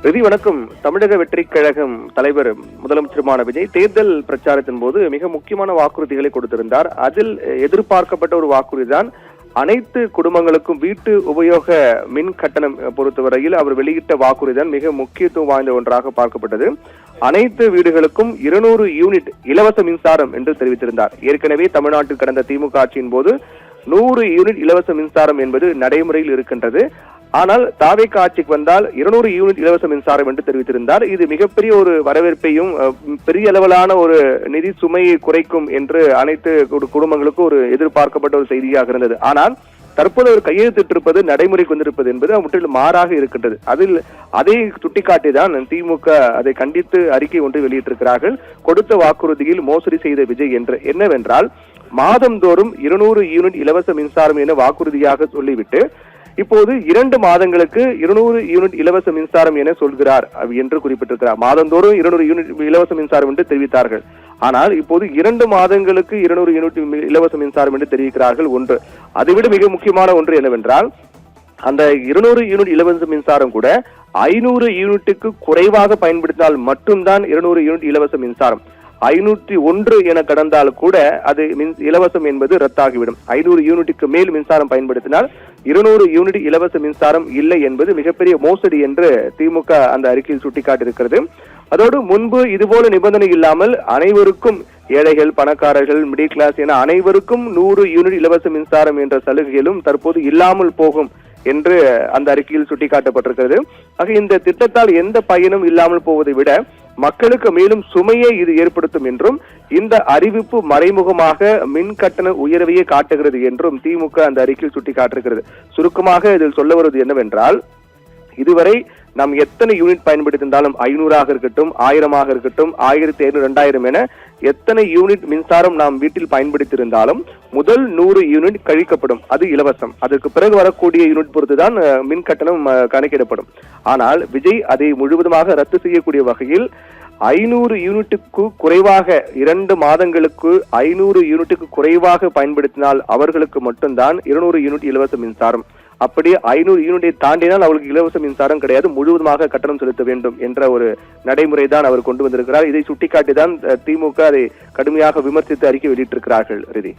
ரவி வணக்கம். தமிழக வெற்றிக் கழகம் தலைவர் முதலமைச்சருமான விஜய் தேர்தல் பிரச்சாரத்தின் போது மிக முக்கியமான வாக்குறுதிகளை கொடுத்திருந்தார். அதில் எதிர்பார்க்கப்பட்ட ஒரு வாக்குறுதிதான் அனைத்து குடும்பங்களுக்கும் வீட்டு உபயோக மின் கட்டணம் பொறுத்தவரையில் அவர் வெளியிட்ட வாக்குறுதிதான் மிக முக்கியத்துவம் வாய்ந்த ஒன்றாக பார்க்கப்பட்டது. அனைத்து வீடுகளுக்கும் 200 யூனிட் இலவச மின்சாரம் என்று தெரிவித்திருந்தார். ஏற்கனவே தமிழ்நாட்டில் கடந்த திமுக ஆட்சியின் போது 100 யூனிட் இலவச மின்சாரம் என்பது நடைமுறையில் இருக்கின்றது. ஆனால் தாவேக ஆட்சிக்கு வந்தால் 200 யூனிட் இலவச மின்சாரம் என்று தெரிவித்திருந்தார். இது மிகப்பெரிய ஒரு வரவேற்பையும் பெரிய அளவிலான ஒரு நிதி சுமையை குறைக்கும் என்று அனைத்து குடும்பங்களுக்கும் ஒரு எதிர்பார்க்கப்பட்ட ஒரு செய்தியாக இருந்தது. ஆனால் தற்போது அவர் கையெழுத்திட்டிருப்பது நடைமுறைக்கு வந்திருப்பது என்பது முற்றிலும் மாறாக இருக்கின்றது. அதை சுட்டிக்காட்டிதான் திமுக அதை கண்டித்து அறிக்கை ஒன்று வெளியிட்டிருக்கிறார்கள். கொடுத்த வாக்குறுதியில் மோசடி செய்த விஜய் என்று என்னவென்றால் மாதந்தோறும் 200 யூனிட் இலவச மின்சாரம் என வாக்குறுதியாக சொல்லிவிட்டு இப்போது 2 மாதங்களுக்கு 200 யூனிட் இலவச மின்சாரம் என சொல்கிறார் என்று குறிப்பிட்டிருக்கிறார். மாதந்தோறும் 200 யூனிட் இலவச மின்சாரம் என்று தெரிவித்தார்கள். ஆனால் இப்போது 2 மாதங்களுக்கு 200 யூனிட் இலவச மின்சாரம் என்று தெரிவிக்கிறார்கள். ஒன்று, அதைவிட மிக முக்கியமான ஒன்று என்னவென்றால் அந்த 200 யூனிட் இலவச மின்சாரம் கூட 500 யூனிட்டுக்கு குறைவாக பயன்படுத்தினால் மட்டும்தான் 200 யூனிட் இலவச மின்சாரம். 501 என கடந்தால் கூட அது இலவசம் என்பது ரத்தாகிவிடும். 500 யூனிட்டுக்கு மேல் மின்சாரம் பயன்படுத்தினால் 200 யூனிட் இலவச மின்சாரம் இல்லை என்பது மிகப்பெரிய மோசடி என்று திமுக அந்த அறிக்கையில் சுட்டிக்காட்டியிருக்கிறது. அதோடு முன்பு இதுபோல நிபந்தனை இல்லாமல் அனைவருக்கும் ஏழைகள், பணக்காரர்கள், மிடில் கிளாஸ் என அனைவருக்கும் 100 யூனிட் இலவச மின்சாரம் என்ற சலுகைகளும் தற்போது இல்லாமல் போகும் என்று அந்த அறிக்கையில் சுட்டிக்காட்டப்பட்டிருக்கிறது. ஆக இந்த திட்டத்தால் எந்த பயனும் இல்லாமல் போவதை விட மக்களுக்கு மேலும் சுமையை இது ஏற்படுத்தும் என்றும் இந்த அறிவிப்பு மறைமுகமாக மின் கட்டண உயர்வையே காட்டுகிறது என்றும் திமுக அந்த அறிக்கையில் சுட்டிக்காட்டிருக்கிறது. சுருக்கமாக இதில் சொல்ல வருவது என்னவென்றால் இதுவரை நாம் எத்தனை யூனிட் பயன்படுத்தியிருந்தாலும் 500 இருக்கட்டும், 1000 இருக்கட்டும், 1500, 2000 என எத்தனை யூனிட் மின்சாரம் நாம் வீட்டில் பயன்படுத்தியிருந்தாலும் முதல் 100 யூனிட் கழிக்கப்படும். அது இலவசம். அதற்கு பிறகு வரக்கூடிய யூனிட் பொறுத்துதான் மின் கட்டணம் கணக்கிடப்படும். ஆனால் விஜய் அதை முழுவதுமாக ரத்து செய்யக்கூடிய வகையில் 500 யூனிட்டுக்கு குறைவாக 2 மாதங்களுக்கு 500 யூனிட்டுக்கு குறைவாக பயன்படுத்தினால் அவர்களுக்கு மட்டும்தான் 200 யூனிட் இலவச மின்சாரம். அப்படி 500 யூனிட்டை தாண்டினால் அவர்களுக்கு இலவச மின்சாரம் கிடையாது, முழுவதுமாக கட்டணம் செலுத்த வேண்டும் என்ற ஒரு நடைமுறை தான் அவர் கொண்டு வந்திருக்கிறார். இதை சுட்டிக்காட்டிதான் திமுக அதை கடுமையாக விமர்சித்து அறிக்கை வெளியிட்டிருக்கிறார்கள். ரிதி.